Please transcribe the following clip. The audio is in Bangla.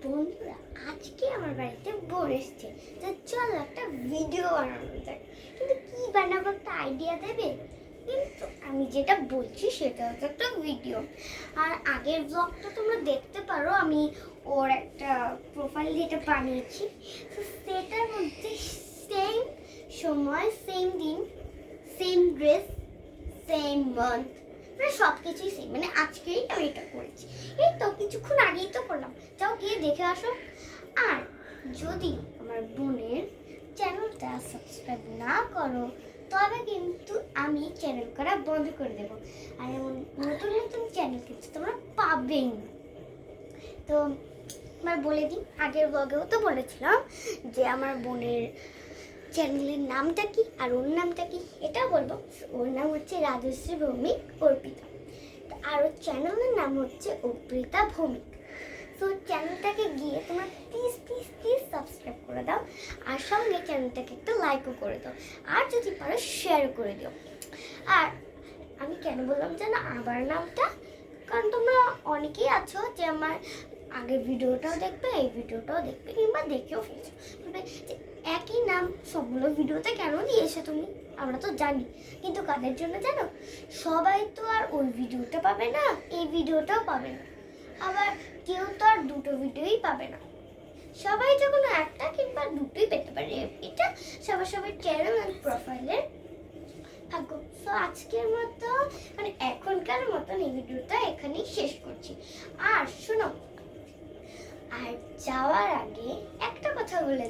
বন্ধুরা, আজকে আমার বাড়িতে বোন এসছে, তো চলো একটা ভিডিও বানানো যাক। কিন্তু কি বানাবো একটা আইডিয়া দেবে? কিন্তু আমি যেটা বলছি সেটা হচ্ছে একটা ভিডিও। আর আগের ব্লগটা তোমরা দেখতে পারো, আমি ওর একটা প্রোফাইল যেটা বানিয়েছি, তো সেটার মধ্যে সেম সময়, সেম দিন, সেম ড্রেস, সেম মান্থ, মানে সব কিছুই সেম। মানে আজকেই আমি এটা করেছি, এই তো কিছুক্ষণ আগেই তো করলাম। যাও গিয়ে দেখে আসো। আর যদি আমার বোনের চ্যানেলটা সাবস্ক্রাইব না করো তবে কিন্তু আমি চ্যানেল করা বন্ধ করে দেব। আর এমন নতুন নতুন চ্যানেল কিন্তু তোমরা পাবেই না। তো আমার বলে দিই, আগের ব্লগেও তো বলেছিলাম যে আমার বোনের চ্যানেলের নামটা কি আর ওর নামটা কি, এটাও বলবো। ওর নাম হচ্ছে রাজশ্রী ভৌমিক অর্পিতা, আর ওর চ্যানেলের নাম হচ্ছে অর্পিতা ভৌমিক। তো চ্যানেলটাকে গিয়ে তোমরা প্লিজ প্লিজ প্লিজ সাবস্ক্রাইব করে দাও, আর সঙ্গে চ্যানেলটাকে একটা লাইকও করে দাও, আর যদি পারো শেয়ার করে দিও। আর আমি কেন বললাম জানো আবার নামটা, কারণ তোমরা অনেকেই আছো যে আমার আগের ভিডিওটাও দেখবে, এই ভিডিওটাও দেখবে, কিংবা দেখেও ফেলছো, তবে যে একই নাম সবগুলো ভিডিওতে কেন দিয়েছো তুমি, আমরা তো জানি। কিন্তু কাদের জন্য জানো? সবাই তো আর ওই ভিডিওটা পাবে না, এই ভিডিওটাও পাবে না, আবার কেউ তো আর দুটো ভিডিওই পাবে না। সবাই যখন একটা কিংবা দুটোই পেতে পারে, এটা সবার সবার চ্যানেল আর প্রোফাইলের ভাগ্য। তো আজকের মতো, মানে এখনকার মতন এই ভিডিওটা এখানেই শেষ করছি। আর শোনো, আর যাওয়ার আগে একটা কথা বলে